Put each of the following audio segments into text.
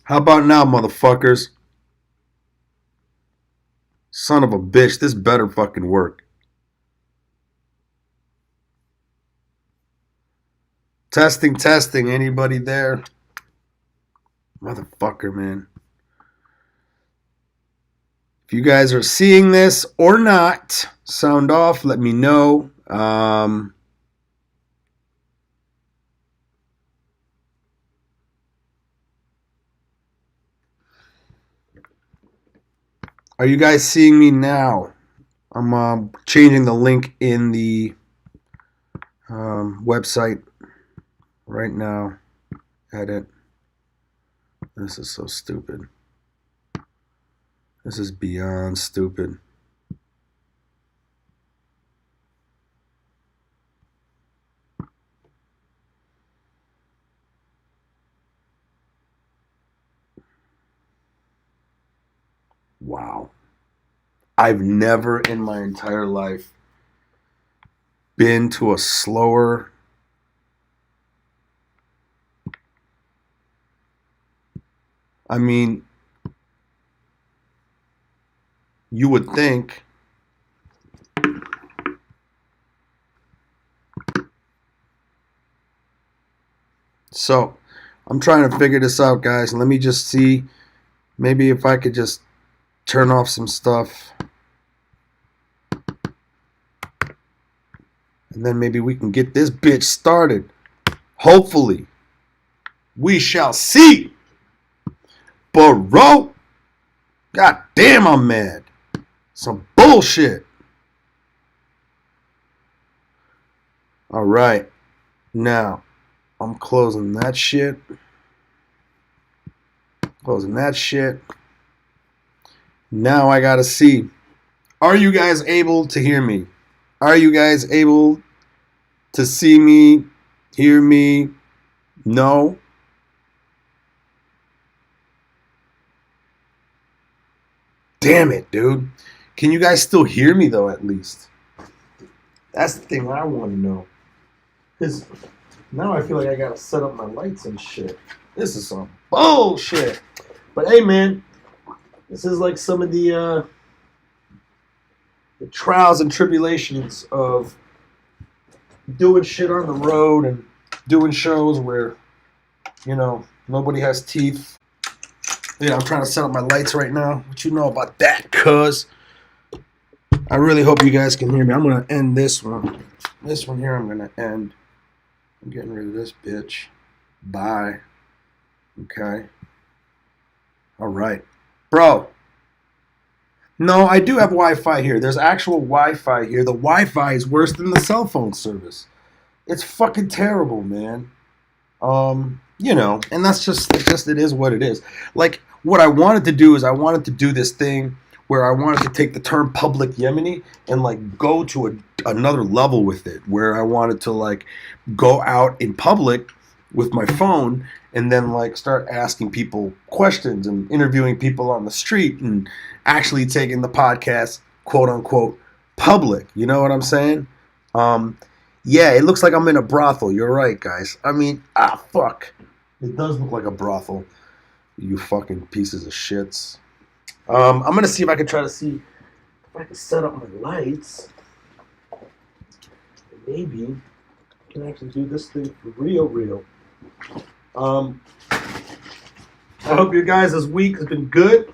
How about now, motherfuckers? Son of a bitch, this better fucking work. Testing, testing. Anybody there? Motherfucker, man. If you guys are seeing this or not, sound off. Let me know. Are you guys seeing me now? I'm changing the link in the website right now. Edit. This is so stupid. This is beyond stupid. Wow. I've never in my entire life been to a slower I mean, you would think so. I'm trying to figure this out, guys. Let me just see maybe if I could just turn off some stuff. And then maybe we can get this bitch started. Hopefully. We shall see. Bro. God damn, I'm mad. Some bullshit. All right. Now, I'm closing that shit. Closing that shit. Now I gotta see. Are you guys able to hear me? Are you guys able to see me, hear me? No? Damn it, dude. Can you guys still hear me, though, at least? That's the thing I want to know. Because now I feel like I gotta set up my lights and shit. This is some bullshit. But hey, man, this is like some of the trials and tribulations of doing shit on the road and doing shows where, you know, nobody has teeth. Yeah, I'm trying to set up my lights right now. What you know about that, cuz? I really hope you guys can hear me. I'm going to end this one. This one here I'm going to end. I'm getting rid of this bitch. Bye. Okay. All right. Bro. No, I do have Wi-Fi here. There's actual Wi-Fi here. The Wi-Fi is worse than the cell phone service. It's fucking terrible, man. You know, and that's just it is what it is. Like, what I wanted to do is I wanted to do this thing where I wanted to take the term public Yemeni and like go to another level with it, where I wanted to like go out in public with my phone and then like start asking people questions and interviewing people on the street and actually taking the podcast, quote unquote, public. You know what I'm saying? Yeah, it looks like I'm in a brothel. You're right, guys. I mean, fuck. It does look like a brothel. You fucking pieces of shits. I'm going to see if I can try to see if I can set up my lights. Maybe I can actually do this thing for real. I hope your guys' week has been good.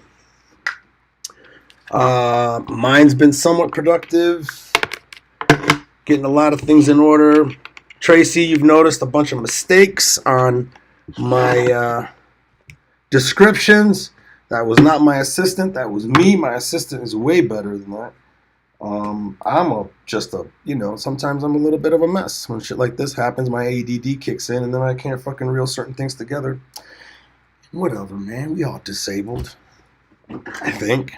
Mine's been somewhat productive. Getting a lot of things in order. Tracy, you've noticed a bunch of mistakes on my descriptions. That was not my assistant. That was me. My assistant is way better than that. Sometimes I'm a little bit of a mess. When shit like this happens, my ADD kicks in and then I can't fucking reel certain things together. Whatever, man. We all disabled. I think.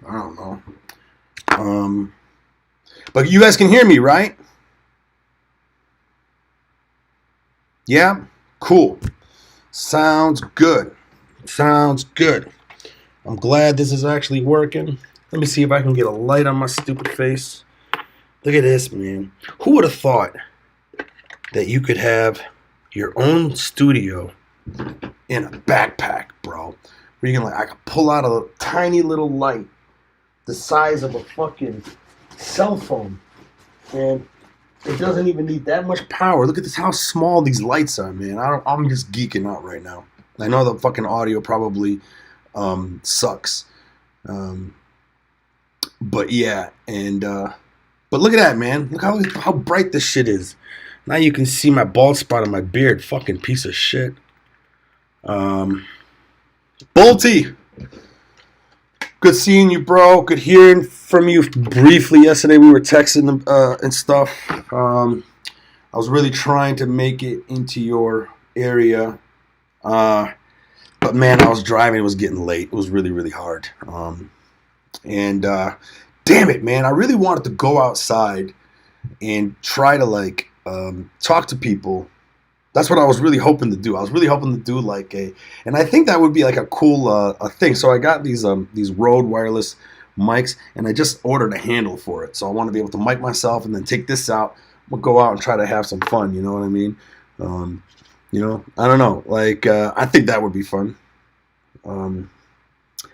I don't know. But you guys can hear me, right? Yeah? Cool. Sounds good. I'm glad this is actually working. Let me see if I can get a light on my stupid face. Look at this, man. Who would have thought that you could have your own studio in a backpack, bro. Where you can I could pull out a tiny little light the size of a fucking cell phone. And it doesn't even need that much power. Look at this, how small these lights are, man. I'm just geeking out right now. I know the fucking audio probably sucks. But yeah, and but look at that, man. Look how bright this shit is. Now you can see my bald spot on my beard. Fucking piece of shit. Bolty, good seeing you, bro. Good hearing from you briefly yesterday. We were texting and stuff. I was really trying to make it into your area. But man, I was driving. It was getting late. It was really, really hard. And damn it, man. I really wanted to go outside and try to talk to people. That's what I was really hoping to do. I was really hoping to do and I think that would be like a cool a thing. So I got these Rode wireless mics, and I just ordered a handle for it. So I want to be able to mic myself and then take this out. We'll go out and try to have some fun. You know what I mean? I don't know. I think that would be fun.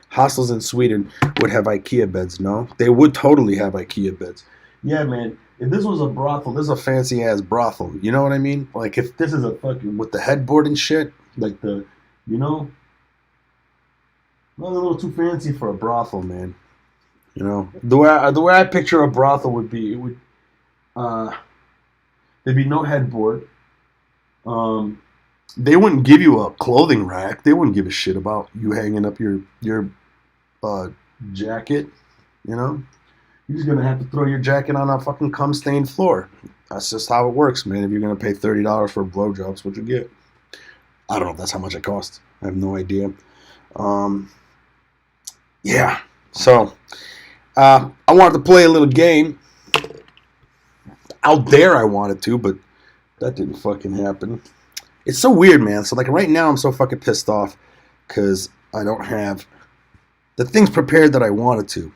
Hostels in Sweden would have IKEA beds. No, they would totally have IKEA beds. Yeah, man. If this was a brothel, this is a fancy ass brothel. You know what I mean? Like if this is a fucking with the headboard and shit, not a little too fancy for a brothel, man. The way I picture a brothel would be, there'd be no headboard. They wouldn't give you a clothing rack. They wouldn't give a shit about you hanging up your jacket. You're just gonna have to throw your jacket on a fucking cum-stained floor. That's just how it works, man. If you're gonna pay $30 for a blowjob, that's what you get. I don't know if that's how much it costs. I have no idea. Yeah. So I wanted to play a little game. Out there, I wanted to, but that didn't fucking happen. It's so weird, man. So right now, I'm so fucking pissed off because I don't have the things prepared that I wanted to.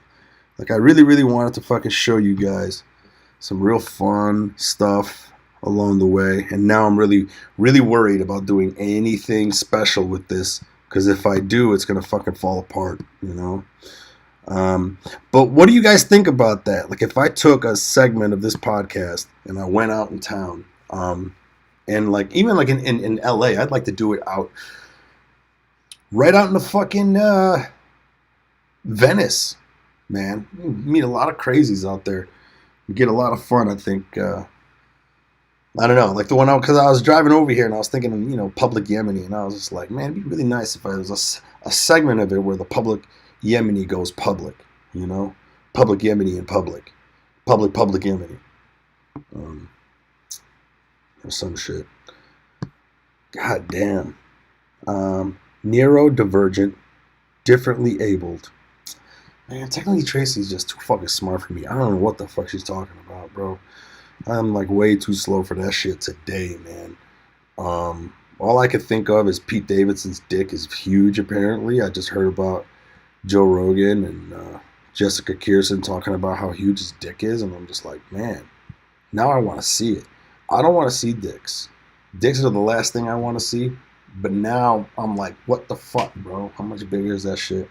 I really, really wanted to fucking show you guys some real fun stuff along the way. And now I'm really, really worried about doing anything special with this. Because if I do, it's going to fucking fall apart, But what do you guys think about that? If I took a segment of this podcast and I went out in town, and even in LA, I'd like to do it right out in the fucking Venice. Man, you meet a lot of crazies out there. You get a lot of fun, I think. I don't know, because I was driving over here and I was thinking, public Yemeni, and I was just like, man, it'd be really nice if there was a segment of it where the public Yemeni goes public, public Yemeni in public, public Yemeni, or some shit. God damn. Neurodivergent, differently abled. Man, technically Tracy's just too fucking smart for me. I don't know what the fuck she's talking about, bro. I'm way too slow for that shit today, man. All I could think of is Pete Davidson's dick is huge, apparently. I just heard about Joe Rogan and Jessica Kirsten talking about how huge his dick is, and I'm just like, man, now I want to see it. I don't want to see dicks. Dicks are the last thing I want to see, but now I'm like, what the fuck, bro? How much bigger is that shit?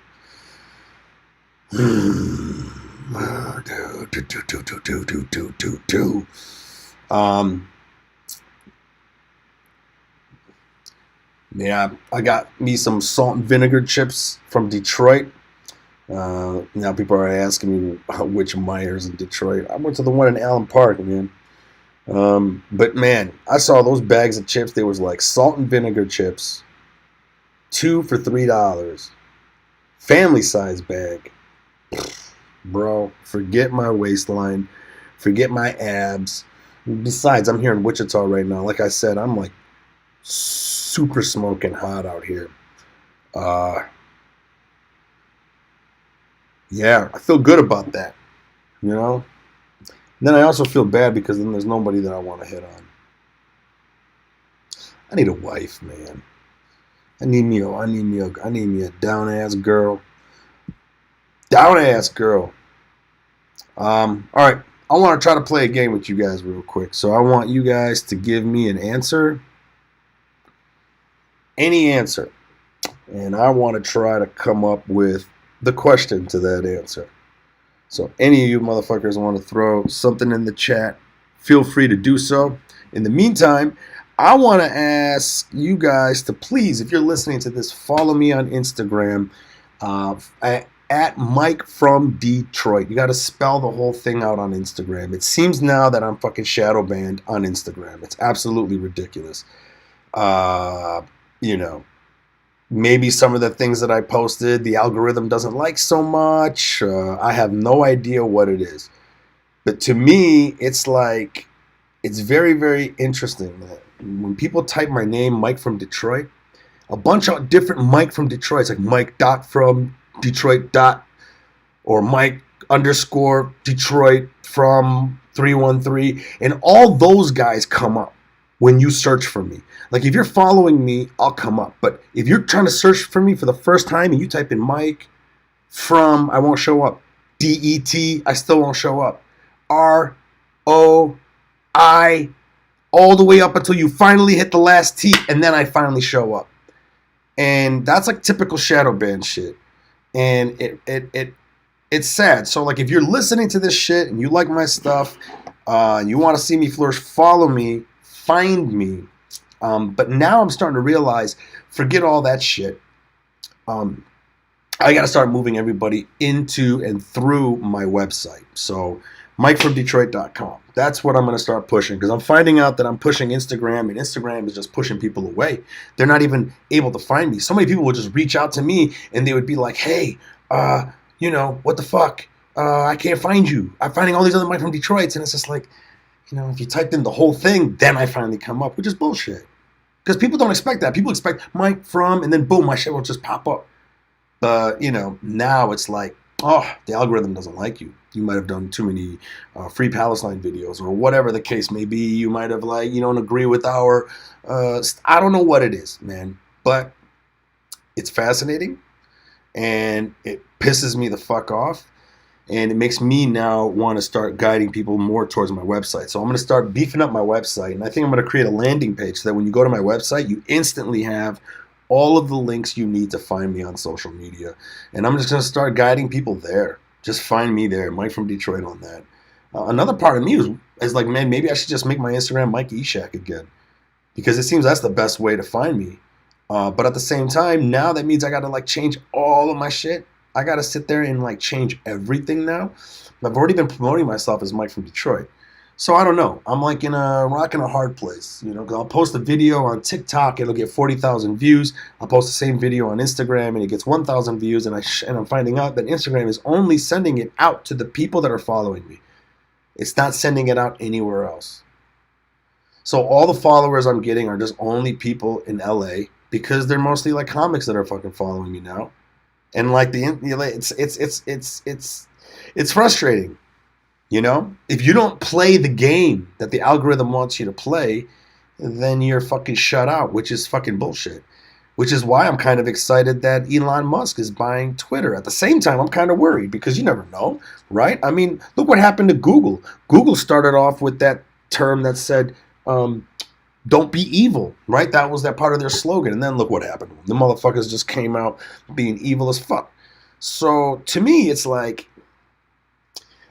Yeah, I got me some salt and vinegar chips from Detroit. Now people are asking me which Myers in Detroit. I went to the one in Allen Park, man. But man, I saw those bags of chips. They was salt and vinegar chips, 2 for $3, family size bag. Bro, forget my waistline, forget my abs. Besides, I'm here in Wichita right now. Like I said, I'm super smoking hot out here. Yeah, I feel good about that, And then I also feel bad because then there's nobody that I want to hit on. I need a wife, man. I need me a down ass girl. Down ass girl. All right. I want to try to play a game with you guys real quick. So I want you guys to give me an answer any answer. And I want to try to come up with the question to that answer. So any of you motherfuckers want to throw something in the chat, feel free to do so. In the meantime, I want to ask you guys to please, if you're listening to this, follow me on Instagram at Mike from Detroit. You got to spell the whole thing out on Instagram. It seems now that I'm fucking shadow banned on Instagram. It's absolutely ridiculous. You know, maybe some of the things that I posted, the algorithm doesn't like so much. I have no idea what it is. But to me, it's like, it's very, very interesting that when people type my name, Mike from Detroit, a bunch of different Mike from Detroit, it's like Mike dot from Detroit dot, or Mike underscore Detroit from 313, and all those guys come up when you search for me. Like, if you're following me, I'll come up. But if you're trying to search for me for the first time and you type in Mike from, I won't show up. DET, I still won't show up. ROI, all the way up until you finally hit the last T, and then I finally show up. And that's like typical shadow ban shit. And it's sad. So like, if you're listening to this shit and you like my stuff, you want to see me flourish, follow me, find me. But now I'm starting to realize, forget all that shit. I got to start moving everybody into and through my website. So MikeFromDetroit.com. That's what I'm going to start pushing, because I'm finding out that I'm pushing Instagram, and Instagram is just pushing people away. They're not even able to find me. So many people will just reach out to me and they would be like, hey, you know, what the fuck? I can't find you. I'm finding all these other Mike from Detroits. And it's just like, you know, if you typed in the whole thing, then I finally come up, which is bullshit. Because people don't expect that. People expect Mike from, and then boom, my shit will just pop up. But, you know, now it's like, oh, the algorithm doesn't like you. You might have done too many Free Palestine videos, or whatever the case may be. You might have, like, you don't agree with our, I don't know what it is, man. But it's fascinating, and it pisses me the fuck off. And it makes me now want to start guiding people more towards my website. So I'm going to start beefing up my website. And I think I'm going to create a landing page so that when you go to my website, you instantly have all of the links you need to find me on social media. And I'm just going to start guiding people there. Just find me there, Mike from Detroit on that. Another part of me is like, man, maybe I should just make my Instagram Mike Eshaq again. Because it seems that's the best way to find me. But at the same time, now that means I got to like change all of my shit. I got to sit there and like change everything now. I've already been promoting myself as Mike from Detroit. So I don't know. I'm like in a rock and a hard place, you know, because I'll post a video on TikTok, it'll get 40,000 views. I'll post the same video on Instagram and it gets 1,000 views. And I'm finding out that Instagram is only sending it out to the people that are following me. It's not sending it out anywhere else. So all the followers I'm getting are just only people in LA, because they're mostly like comics that are fucking following me now. And like it's frustrating, you know. If you don't play the game that the algorithm wants you to play, then you're fucking shut out, which is fucking bullshit. Which is why I'm kind of excited that Elon Musk is buying Twitter. At the same time, I'm kind of worried, because you never know, right? I mean, look what happened to Google. Google started off with that term that said, don't be evil, right? That was that part of their slogan. And then look what happened. The motherfuckers just came out being evil as fuck. So to me, it's like,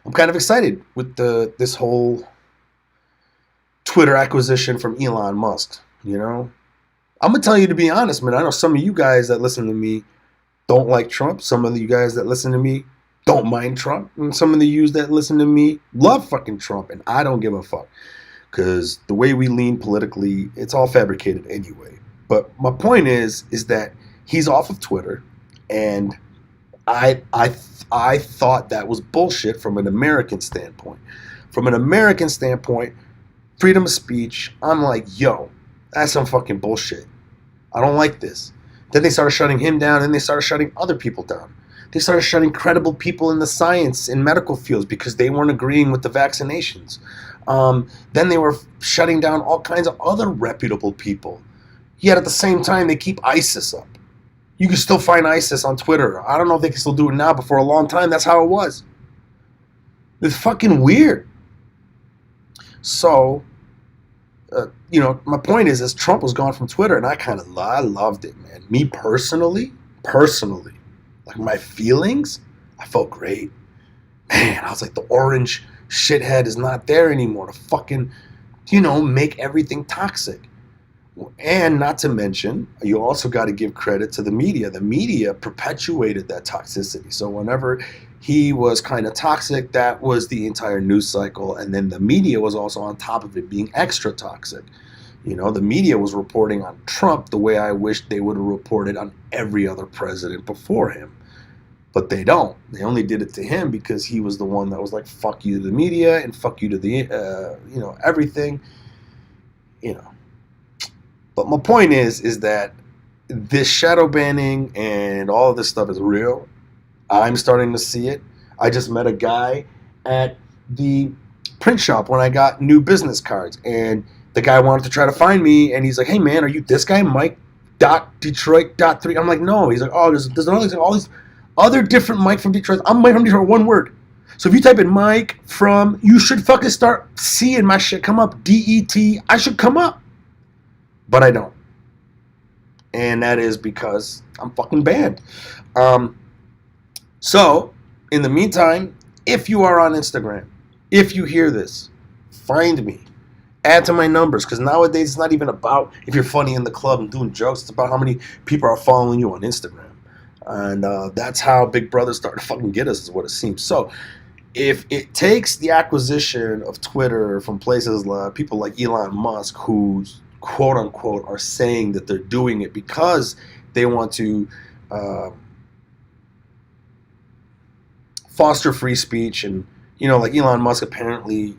I'm kind of excited with this whole Twitter acquisition from Elon Musk, you know? I'm going to tell you, to be honest, man, I know some of you guys that listen to me don't like Trump. Some of you guys that listen to me don't mind Trump. And some of the yous that listen to me love fucking Trump. And I don't give a fuck. Because the way we lean politically, it's all fabricated anyway. But my point is that he's off of Twitter, and I thought that was bullshit from an American standpoint. From an American standpoint, freedom of speech, I'm like, yo, that's some fucking bullshit. I don't like this. Then they started shutting him down, and they started shutting other people down. They started shutting credible people in the science and medical fields because they weren't agreeing with the vaccinations. Then they were shutting down all kinds of other reputable people. Yet at the same time, they keep ISIS up. You can still find ISIS on Twitter. I don't know if they can still do it now, but for a long time, that's how it was. It's fucking weird. So, my point is Trump was gone from Twitter, and I loved it, man. Me personally, like my feelings, I felt great. Man, I was like, the orange shithead is not there anymore to fucking, make everything toxic. And not to mention, you also got to give credit to the media. The media perpetuated that toxicity. So whenever he was kind of toxic, that was the entire news cycle. And then the media was also on top of it being extra toxic. The media was reporting on Trump the way I wish they would have reported on every other president before him. But they don't. They only did it to him because he was the one that was like, fuck you to the media and fuck you to the, everything, But my point is that this shadow banning and all of this stuff is real. I'm starting to see it. I just met a guy at the print shop when I got new business cards, and the guy wanted to try to find me, and he's like, hey man, are you this guy, Mike.Detroit.3? I'm like, no. He's like, oh, there's all these other different Mike from Detroit. I'm Mike from Detroit, one word. So if you type in Mike from, you should fucking start seeing my shit come up. DET, I should come up. But I don't. And that is because I'm fucking banned. So, in the meantime, if you are on Instagram, if you hear this, find me. Add to my numbers. Because nowadays it's not even about if you're funny in the club and doing jokes. It's about how many people are following you on Instagram. And that's how Big Brother started to fucking get us, is what it seems. So, if it takes the acquisition of Twitter from places like people like Elon Musk, who's quote unquote are saying that they're doing it because they want to foster free speech, and like Elon Musk apparently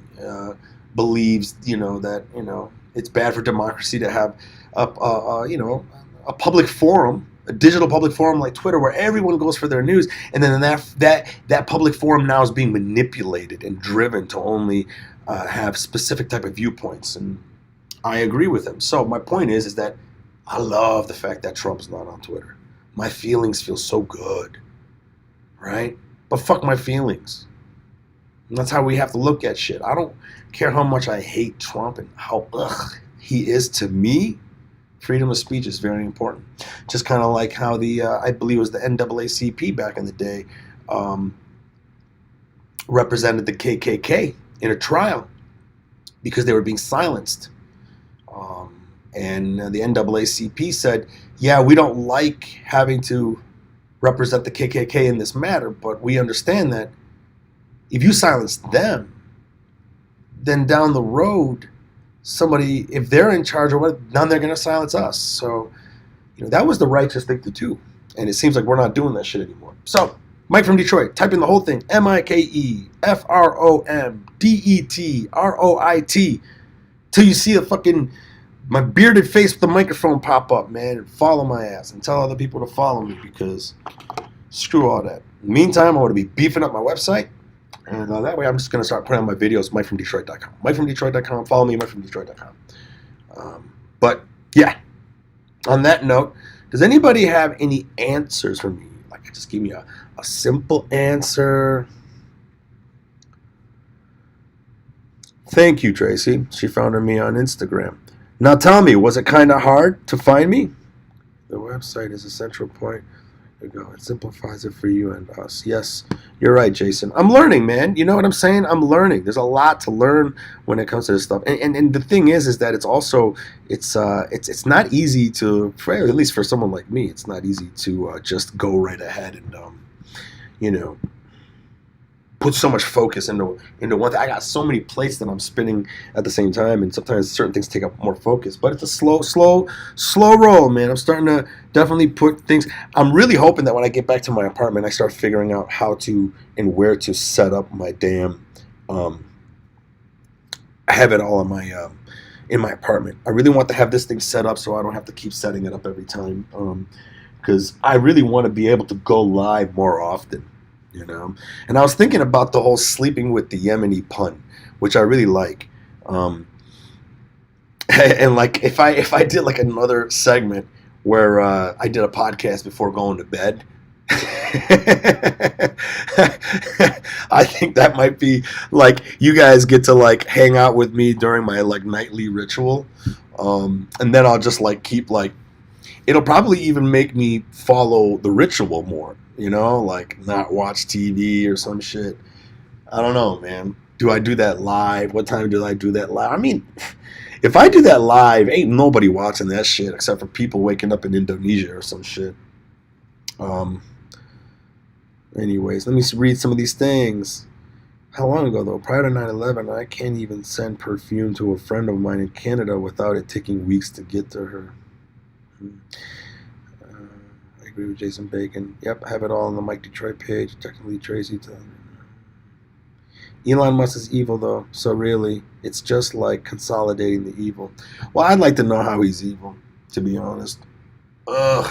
believes that it's bad for democracy to have a public forum, a digital public forum like Twitter, where everyone goes for their news, and then that public forum now is being manipulated and driven to only have specific type of viewpoints. And I agree with him. So my point is that I love the fact that Trump's not on Twitter. My feelings feel so good, right? But fuck my feelings. And that's how we have to look at shit. I don't care how much I hate Trump and how he is to me. Freedom of speech is very important. Just kind of like how I believe it was the NAACP back in the day, represented the KKK in a trial because they were being silenced. And the NAACP said, yeah, we don't like having to represent the KKK in this matter, but we understand that if you silence them, then down the road, somebody, if they're in charge or what, then they're going to silence us. So, that was the righteous thing to do. And it seems like we're not doing that shit anymore. So, Mike from Detroit, type in the whole thing, MikeFromDetroit, till you see my bearded face with the microphone pop up, man, and follow my ass and tell other people to follow me, because screw all that. In the meantime, I want to be beefing up my website, and that way I'm just going to start putting on my videos, MikeFromDetroit.com. MikeFromDetroit.com, follow me, MikeFromDetroit.com. But, yeah, on that note, does anybody have any answers for me? Like, just give me a simple answer. Thank you, Tracy. She found me on Instagram. Now tell me, was it kind of hard to find me? The website is a central point. There you go. It simplifies it for you and us. Yes, you're right, Jason. I'm learning, man. You know what I'm saying? I'm learning. There's a lot to learn when it comes to this stuff. And the thing is that it's also it's not easy to, at least for someone like me, it's not easy to just go right ahead and put so much focus into one thing. I got so many plates that I'm spinning at the same time, and sometimes certain things take up more focus. But it's a slow roll, man. I'm starting to definitely put things. I'm really hoping that when I get back to my apartment, I start figuring out how to and where to set up my damn. I have it all in my apartment. I really want to have this thing set up so I don't have to keep setting it up every time. Because I really want to be able to go live more often. And I was thinking about the whole sleeping with the Yemeni pun, which I really like. And like if I did like another segment where I did a podcast before going to bed, I think that might be like you guys get to like hang out with me during my like nightly ritual, and then I'll just like keep like it'll probably even make me follow the ritual more, you know, like not watch TV or some shit. I don't know, man. Do I do that live? What time do I do that live? I mean, if I do that live, ain't nobody watching that shit except for people waking up in Indonesia or some shit. Um, Anyways, let me read some of these things. How long ago, though? Prior to 9/11, I can't even send perfume to a friend of mine in Canada without it taking weeks to get to her. I agree with Jason Bacon. Yep, I have it all on the Mike Detroit page. Technically, Tracy. Elon Musk is evil, though, so really, it's just like consolidating the evil. Well, I'd like to know how he's evil, to be honest. Ugh.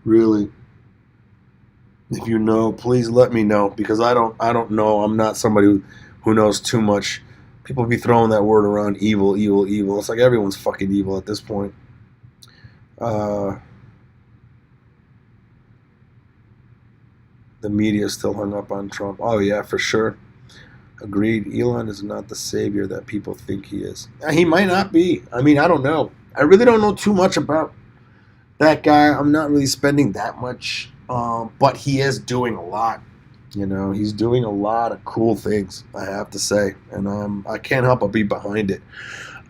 Really. If you know, please let me know, because I don't know. I'm not somebody who knows too much. People be throwing that word around, evil, evil, evil. It's like everyone's fucking evil at this point. The media is still hung up on Trump. Oh yeah, for sure. Agreed. Elon is not the savior that people think he is. He might not be. I mean, I don't know. I really don't know too much about that guy. I'm not really spending that much, but he is doing a lot. You know, he's doing a lot of cool things, I have to say, and I can't help but be behind it.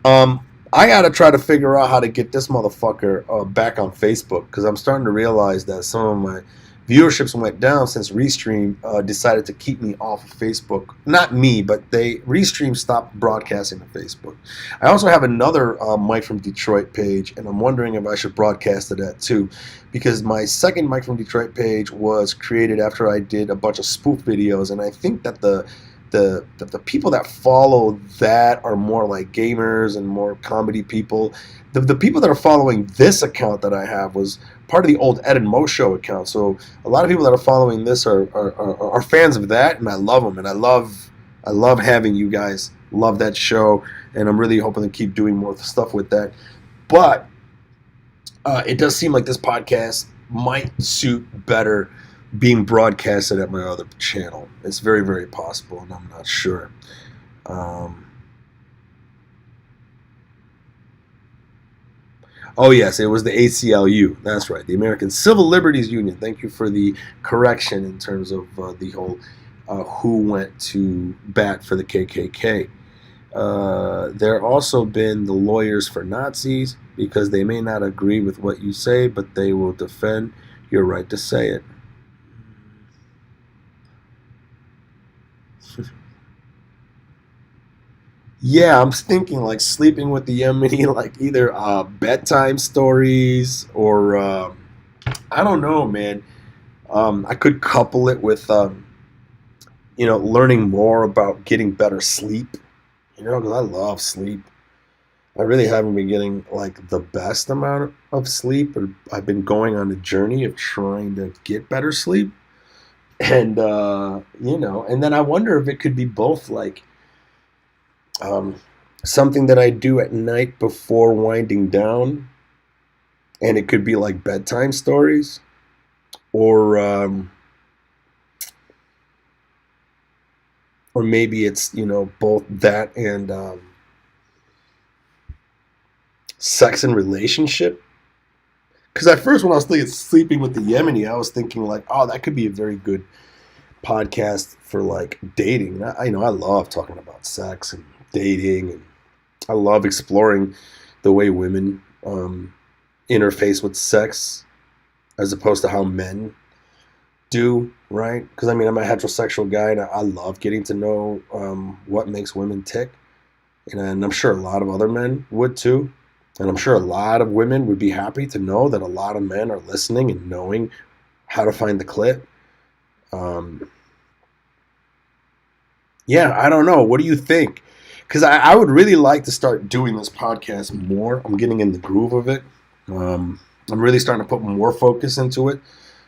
I gotta try to figure out how to get this motherfucker back on Facebook, because I'm starting to realize that some of my viewerships went down since Restream decided to keep me off of Facebook. Not me, but Restream stopped broadcasting to Facebook. I also have another Mike from Detroit page, and I'm wondering if I should broadcast to that too, because my second Mike from Detroit page was created after I did a bunch of spoof videos, and I think that the people that follow that are more like gamers and more comedy people. The people that are following this account that I have was part of the old Ed and Moe Show account. So a lot of people that are following this are fans of that, and I love them, and I love having you guys love that show, and I'm really hoping to keep doing more stuff with that. But it does seem like this podcast might suit better being broadcasted at my other channel. It's very, very possible, and I'm not sure. Oh, yes, it was the ACLU. That's right, the American Civil Liberties Union. Thank you for the correction in terms of the whole who went to bat for the KKK. There also been the lawyers for Nazis, because they may not agree with what you say, but they will defend your right to say it. Yeah, I'm thinking like sleeping with the Yemeni, like either bedtime stories or I don't know, man. I could couple it with learning more about getting better sleep. You know, because I love sleep. I really haven't been getting like the best amount of sleep, but I've been going on a journey of trying to get better sleep, and and then I wonder if it could be both like um, something that I do at night before winding down, and it could be like bedtime stories, or maybe it's both that and sex and relationship. Because at first, when I was thinking sleeping with the Yemeni, I was thinking like, oh, that could be a very good podcast for like dating. I love talking about sex and dating, and I love exploring the way women interface with sex as opposed to how men do, right? Because I mean, I'm a heterosexual guy, and I love getting to know what makes women tick, and I'm sure a lot of other men would too. And I'm sure a lot of women would be happy to know that a lot of men are listening and knowing how to find the clit. Yeah, I don't know. What do you think? Because I would really like to start doing this podcast more. I'm getting in the groove of it. I'm really starting to put more focus into it,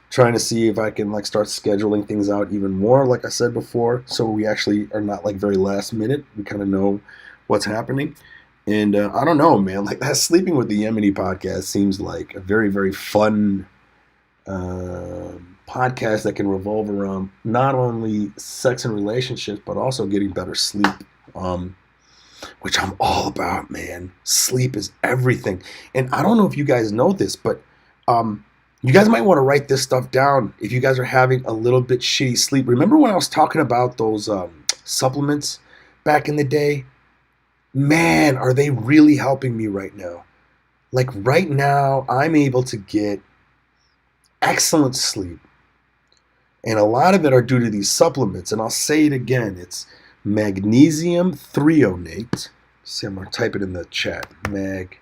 trying to see if I can like start scheduling things out even more, like I said before, so we actually are not like very last minute. We kind of know what's happening. And I don't know, man. Like that Sleeping with the Yemeni podcast seems like a very, very fun podcast that can revolve around not only sex and relationships, but also getting better sleep, which I'm all about, man. Sleep is everything. And I don't know if you guys know this, but you guys might want to write this stuff down if you guys are having a little bit shitty sleep. Remember when I was talking about those supplements back in the day? Man, are they really helping me right now? Like right now, I'm able to get excellent sleep. And a lot of it are due to these supplements. And I'll say it again. It's magnesium threonate. See, I'm going to type it in the chat. Magnesium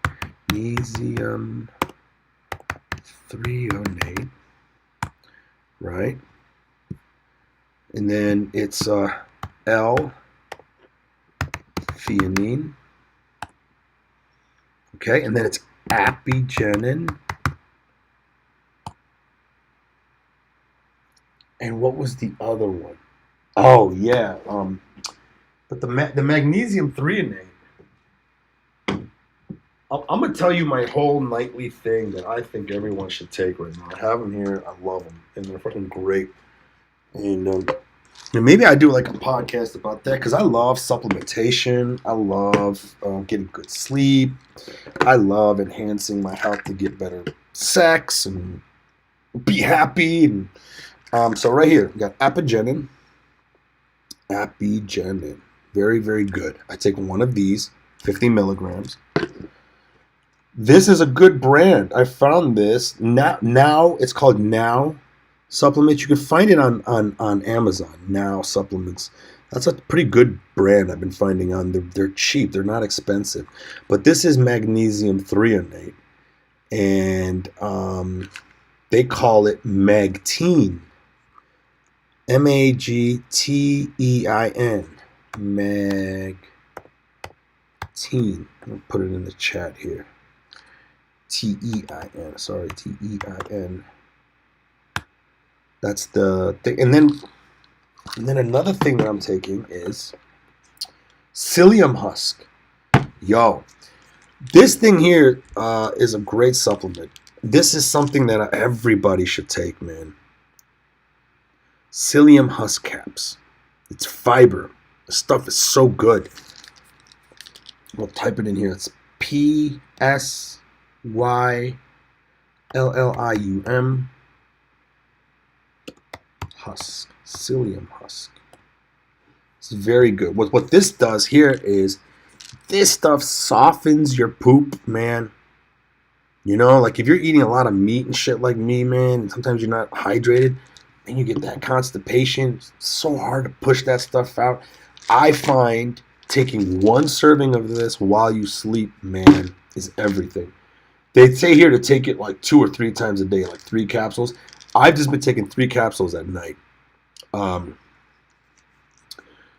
threonate. Right? And then it's L-theanine. Okay, and then it's apigenin. And what was the other one? Oh yeah, but the magnesium threonate. I'm gonna tell you my whole nightly thing that I think everyone should take right now. I have them here. I love them, and they're fucking great. And maybe I do like a podcast about that because I love supplementation. I love getting good sleep. I love enhancing my health to get better sex and be happy. And so right here, we got apigenin. Apigenin. Very, very good. I take one of these, 50 milligrams. This is a good brand. I found this. Now it's called Now Supplements. You can find it on Amazon. Now Supplements. That's a pretty good brand I've been finding on. They're cheap. They're not expensive. But this is magnesium threonate. And they call it Magtein. Magtein. Magtein. I'll put it in the chat here. Tein. Sorry, Tein. That's the thing. And then another thing that I'm taking is psyllium husk. Yo, this thing here is a great supplement. This is something that everybody should take, man. Psyllium husk caps. It's fiber. The stuff is so good. I'll type it in here. It's PSYLLIUM husk. Psyllium husk. It's very good. What this does here is this stuff softens your poop, man. You know, like if you're eating a lot of meat and shit like me, man, sometimes you're not hydrated and you get that constipation. It's so hard to push that stuff out. I find taking one serving of this while you sleep, man, is everything. They say here to take it like 2 or 3 times a day, like 3 capsules. I've just been taking 3 capsules at night.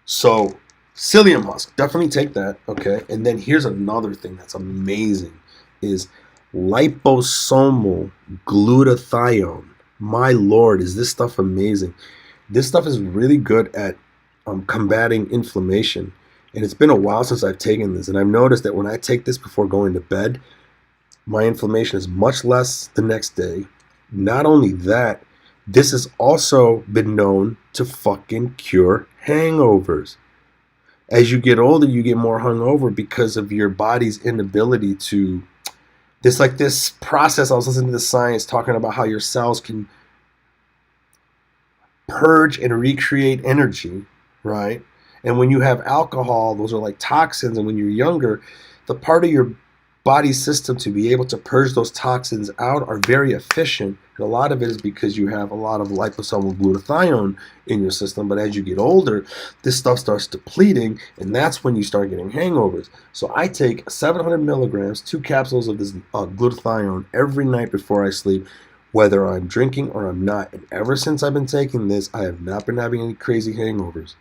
So psyllium husk, definitely take that, okay? And then here's another thing that's amazing is liposomal glutathione. My Lord, is this stuff amazing. This stuff is really good at combating inflammation. And it's been a while since I've taken this. And I've noticed that when I take this before going to bed, my inflammation is much less the next day. Not only that, this has also been known to fucking cure hangovers. As you get older, you get more hungover because of your body's inability to... This process, I was listening to the science talking about how your cells can purge and recreate energy, right? And when you have alcohol, those are like toxins. And when you're younger, the part of your body system to be able to purge those toxins out are very efficient. And a lot of it is because you have a lot of liposomal glutathione in your system. But as you get older, this stuff starts depleting, and that's when you start getting hangovers. So I take 700 milligrams, 2 capsules of this glutathione every night before I sleep, whether I'm drinking or I'm not. And ever since I've been taking this, I have not been having any crazy hangovers.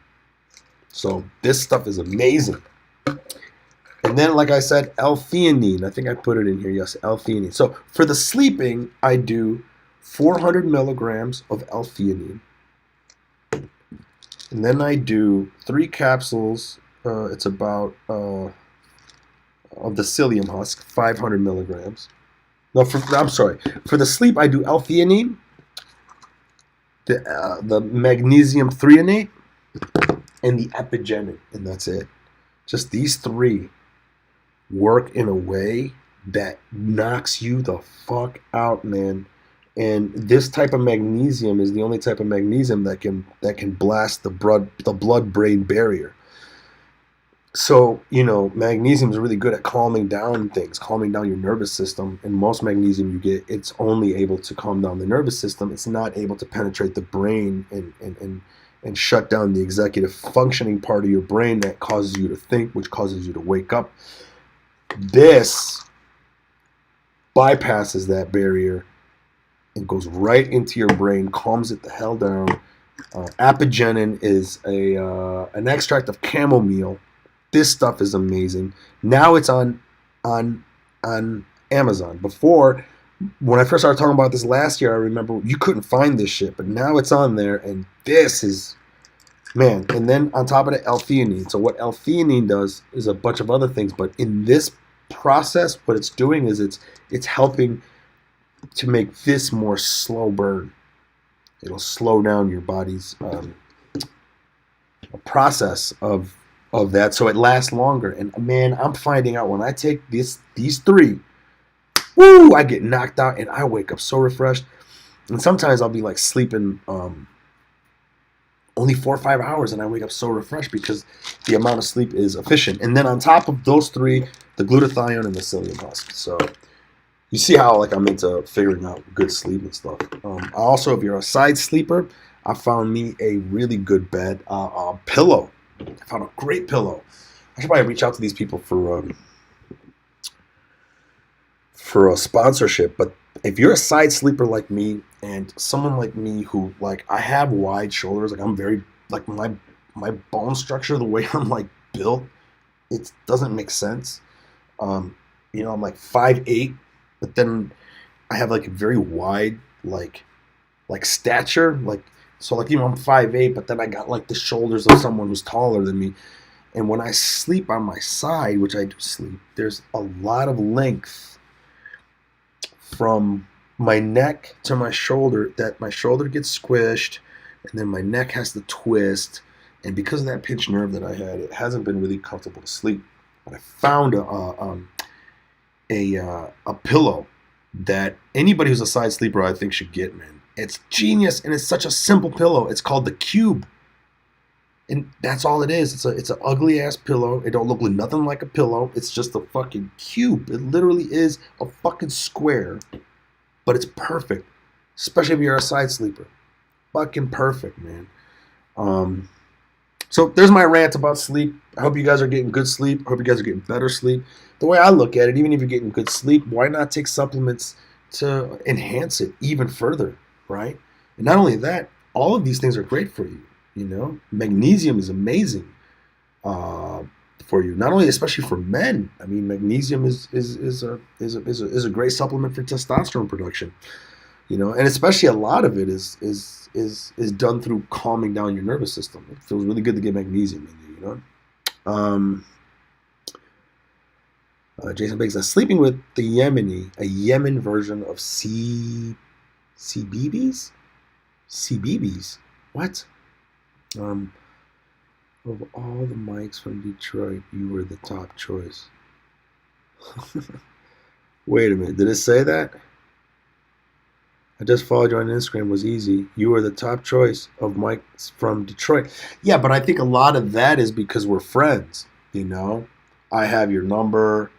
So this stuff is amazing. And then, like I said, L-theanine. I think I put it in here. Yes, L-theanine. So for the sleeping, I do 400 milligrams of L-theanine. And then I do 3 capsules. It's about of the psyllium husk, 500 milligrams. No, I'm sorry. For the sleep, I do L-theanine, the magnesium threonate, and the epigenin, and that's it. Just these three work in a way that knocks you the fuck out, man. And this type of magnesium is the only type of magnesium that can blast the blood brain barrier. So, magnesium is really good at calming down things, calming down your nervous system. And most magnesium you get, it's only able to calm down the nervous system. It's not able to penetrate the brain and shut down the executive functioning part of your brain that causes you to think, which causes you to wake up. This bypasses that barrier and goes right into your brain, calms it the hell down. Apigenin is an extract of chamomile. This stuff is amazing. Now it's on Amazon. Before, when I first started talking about this last year, I remember you couldn't find this shit, but now it's on there, and this is, man. And then on top of it, L-theanine. So what L-theanine does is a bunch of other things, but in this process, what it's doing is it's helping to make this more slow burn. It'll slow down your body's process of that, so it lasts longer. And man, I'm finding out when I take these three, woo, I get knocked out and I wake up so refreshed. And sometimes I'll be like sleeping only 4 or 5 hours, and I wake up so refreshed because the amount of sleep is efficient. And then on top of those three, the glutathione and the psyllium husk. So you see how like I'm into figuring out good sleep and stuff. Also, if you're a side sleeper, I found me a really good bed, pillow. I found a great pillow. I should probably reach out to these people for a sponsorship. But if you're a side sleeper like me, and someone like me who, like, I have wide shoulders, like I'm very, like my bone structure, the way I'm like built, it doesn't make sense. I'm like 5'8", but then I have like a very wide like stature, like. So, like, I'm 5'8", but then I got, like, the shoulders of someone who's taller than me. And when I sleep on my side, which I do sleep, there's a lot of length from my neck to my shoulder, that my shoulder gets squished, and then my neck has to twist. And because of that pinched nerve that I had, it hasn't been really comfortable to sleep. But I found a pillow that anybody who's a side sleeper, I think, should get, man. It's genius, and it's such a simple pillow. It's called the Cube, and that's all it is. It's an ugly ass pillow. It don't look nothing like a pillow. It's just a fucking cube. It literally is a fucking square, but it's perfect, especially if you're a side sleeper. Fucking perfect, man. So there's my rant about sleep. I hope you guys are getting good sleep. I hope you guys are getting better sleep. The way I look at it, even if you're getting good sleep, why not take supplements to enhance it even further? Right? And not only that, all of these things are great for you. Magnesium is amazing for you. Not only, especially for men. I mean, magnesium is a great supplement for testosterone production. And especially a lot of it is done through calming down your nervous system. It feels really good to get magnesium in you. Jason Biggs says, sleeping with the Yemeni, a Yemen version of CBBS? What? Of all the mics from Detroit, you were the top choice. Wait a minute, did it say that? I just followed you on Instagram, was easy. You were the top choice of mics from Detroit. Yeah, but I think a lot of that is because we're friends, I have your number,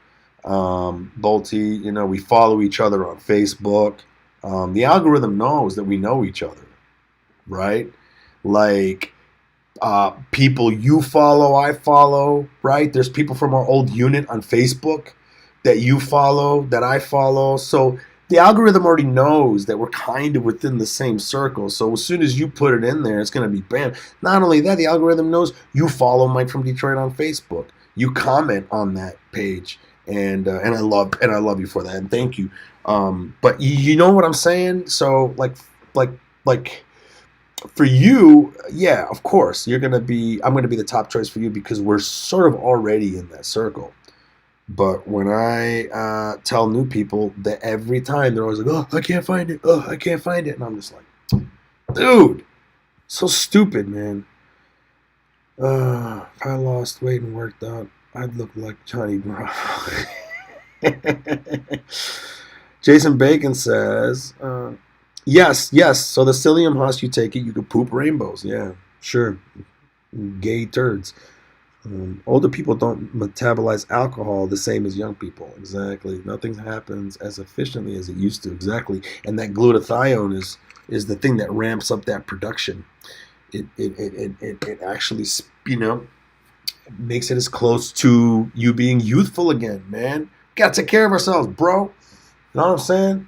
Bolty, we follow each other on Facebook. The algorithm knows that we know each other, right? Like, people you follow, I follow, right? There's people from our old unit on Facebook that you follow, that I follow. So the algorithm already knows that we're kind of within the same circle. So as soon as you put it in there, it's going to be bam. Not only that, the algorithm knows you follow Mike from Detroit on Facebook. You comment on that page, and I love you for that, and thank you. But you know what I'm saying? So like for you, yeah, of course, I'm gonna be the top choice for you because we're sort of already in that circle. But when I tell new people that every time they're always like, oh, I can't find it. Oh, I can't find it. And I'm just like, Dude, so stupid, man. If I lost weight and worked out, I'd look like Johnny Bravo. Jason Bacon says, yes, yes. So the psyllium husk, you take it, you could poop rainbows. Yeah, sure. Gay turds. Older people don't metabolize alcohol the same as young people. Exactly. Nothing happens as efficiently as it used to. Exactly. And that glutathione is the thing that ramps up that production. It actually, makes it as close to you being youthful again, man. Gotta take care of ourselves, bro. You know what I'm saying?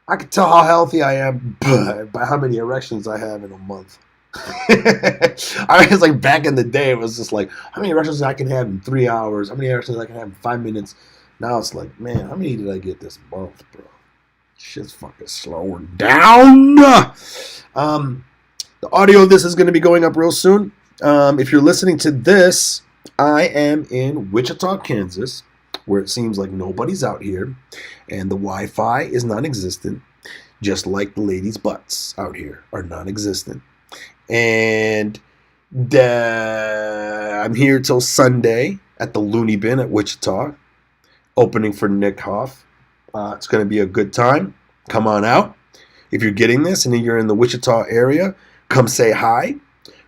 I can tell how healthy I am by how many erections I have in a month. It's like back in the day, it was just like, how many erections I can have in 3 hours? How many erections I can have in 5 minutes? Now it's like, man, how many did I get this month, bro? Shit's fucking slowing down. The audio of this is going to be going up real soon. If you're listening to this, I am in Wichita, Kansas, where it seems like nobody's out here, and the Wi-Fi is non-existent, just like the ladies' butts out here are non-existent. And I'm here till Sunday at the Looney Bin at Wichita, opening for Nick Hoff. It's going to be a good time. Come on out. If you're getting this and you're in the Wichita area, come say hi.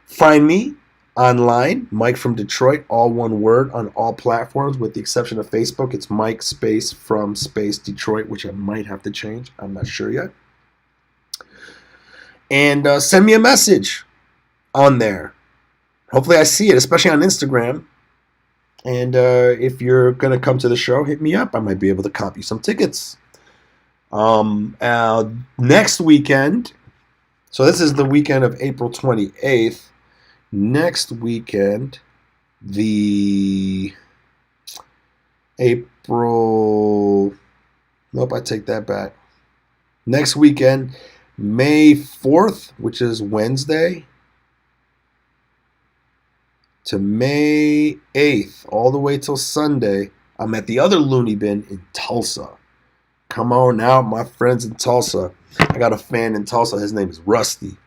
Find me online, Mike from Detroit, all one word on all platforms with the exception of Facebook. It's Mike space from space Detroit, which I might have to change. I'm not sure yet. And send me a message on there. Hopefully I see it, especially on Instagram. And if you're going to come to the show, hit me up. I might be able to copy some tickets. Next weekend, so this is the weekend of April 28th. Next weekend, nope, I take that back. Next weekend, May 4th, which is Wednesday, to May 8th, all the way till Sunday, I'm at the other Looney Bin in Tulsa. Come on out, my friends in Tulsa. I got a fan in Tulsa. His name is Rusty.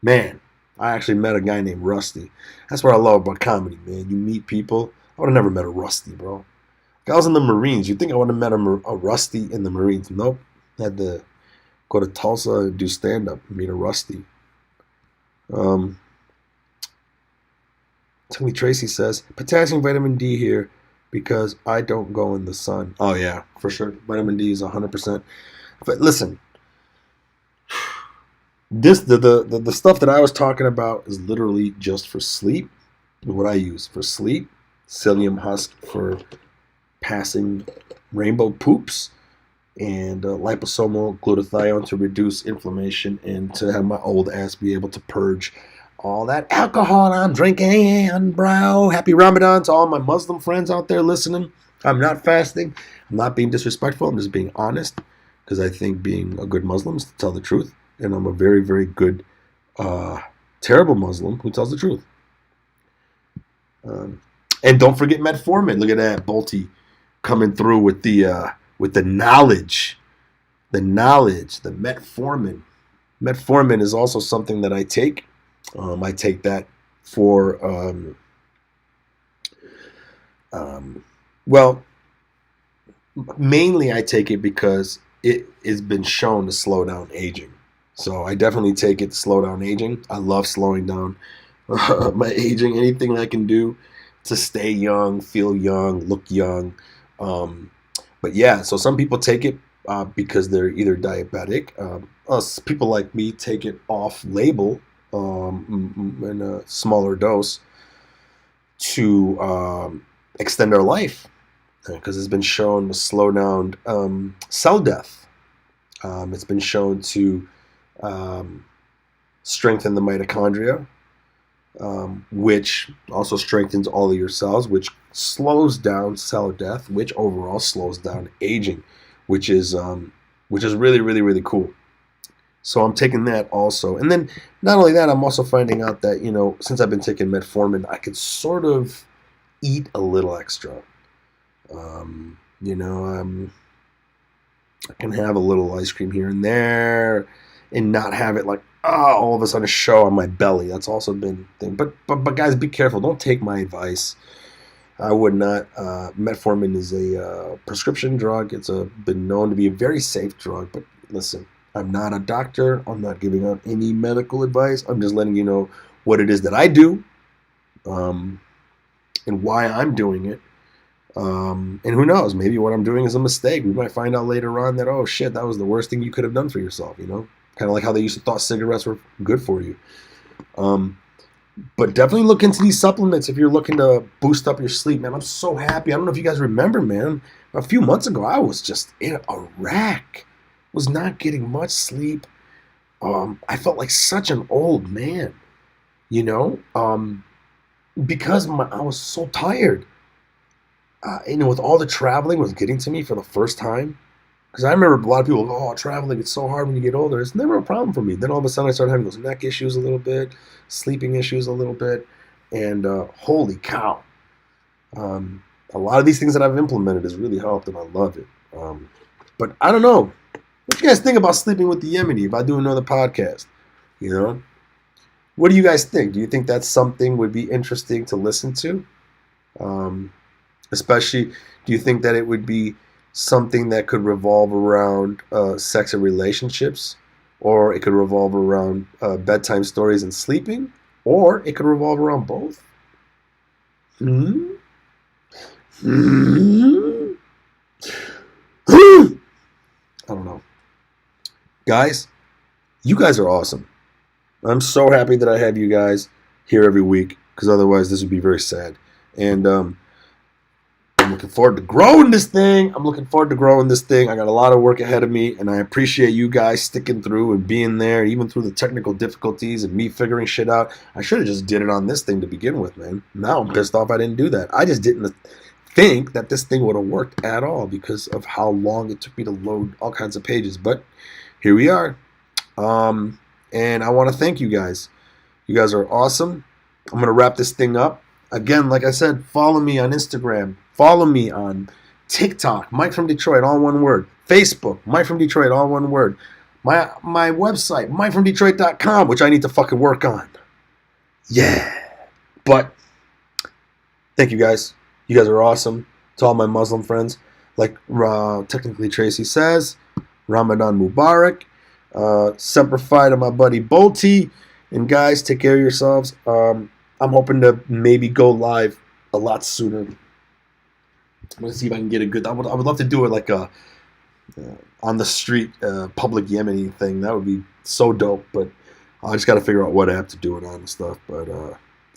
Man, I actually met a guy named Rusty. That's what I love about comedy, man. You meet people. I would have never met a Rusty, bro. If I was in the Marines, you'd think I would have met a Rusty in the Marines. Nope. I had to go to Tulsa and do stand-up and meet a Rusty. Tony Tracy says, potassium, vitamin D here because I don't go in the sun. Oh, yeah, for sure. Vitamin D is 100%. But listen, the stuff that I was talking about is literally just for sleep. What I use for sleep, psyllium husk for passing rainbow poops, and liposomal glutathione to reduce inflammation and to have my old ass be able to purge all that alcohol I'm drinking, bro. Happy Ramadan to all my Muslim friends out there listening. I'm not fasting. I'm not being disrespectful. I'm just being honest because I think being a good Muslim is to tell the truth. And I'm a very, very good, terrible Muslim who tells the truth. And don't forget metformin. Look at that, Bolty coming through with the knowledge. The knowledge, the metformin. Metformin is also something that I take. I take that for, mainly I take it because it has been shown to slow down aging. So I definitely take it to slow down aging. I love slowing down my aging. Anything I can do to stay young, feel young, look young. But yeah, so some people take it because they're either diabetic. Us people like me take it off label in a smaller dose to extend our life because it's been shown to slow down cell death. It's been shown to strengthen the mitochondria, which also strengthens all of your cells, which slows down cell death, which overall slows down aging, which is really, really, really cool. So I'm taking that also. And then not only that, I'm also finding out that, since I've been taking metformin, I could sort of eat a little extra. I can have a little ice cream here and there and not have it like all of a sudden show on my belly. That's also been a thing. But guys, be careful. Don't take my advice. I would not. Metformin is a prescription drug. It's been known to be a very safe drug. But listen, I'm not a doctor. I'm not giving out any medical advice. I'm just letting you know what it is that I do, and why I'm doing it. And who knows? Maybe what I'm doing is a mistake. We might find out later on that, oh shit, that was the worst thing you could have done for yourself. Kind of like how they used to thought cigarettes were good for you. But definitely look into these supplements if you're looking to boost up your sleep, man. I'm so happy. I don't know if you guys remember, man. A few months ago, I was just in a wreck. Was not getting much sleep. I felt like such an old man, because I was so tired. With all the traveling was getting to me for the first time. Because I remember a lot of people, traveling, it's so hard when you get older. It's never a problem for me. Then all of a sudden I started having those neck issues a little bit, sleeping issues a little bit, and holy cow. A lot of these things that I've implemented has really helped, and I love it. But I don't know. What do you guys think about sleeping with the Yemeni if I do another podcast? What do you guys think? Do you think that's something would be interesting to listen to? Especially, do you think that it would be something that could revolve around sex and relationships, or it could revolve around bedtime stories and sleeping, or it could revolve around both? I don't know. Guys, you guys are awesome. I'm so happy that I have you guys here every week, because otherwise this would be very sad. And I'm looking forward to growing this thing. I got a lot of work ahead of me, and I appreciate you guys sticking through and being there, even through the technical difficulties and me figuring shit out. I should have just did it on this thing to begin with, man. Now I'm pissed off I didn't do that. I just didn't think that this thing would have worked at all because of how long it took me to load all kinds of pages. But here we are. And I want to thank you guys. You guys are awesome. I'm going to wrap this thing up. Again, like I said, follow me on Instagram. Follow me on TikTok, Mike from Detroit, all one word. Facebook, Mike from Detroit, all one word. My website, MikeFromDetroit.com, which I need to fucking work on. Yeah. But thank you guys. You guys are awesome. To all my Muslim friends, like technically Tracy says, Ramadan Mubarak. Semper Fi to my buddy Bolty. And guys, take care of yourselves. I'm hoping to maybe go live a lot sooner. I'm going to see if I can get a good... I would love to do it like a on the street public Yemeni thing. That would be so dope. But I just got to figure out what app to do it on and stuff. But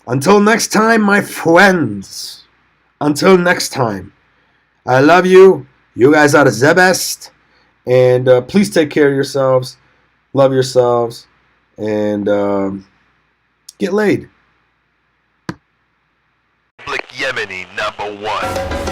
until next time, my friends. Until next time. I love you. You guys are the best. And please take care of yourselves. Love yourselves. And get laid. Public Yemeni #1.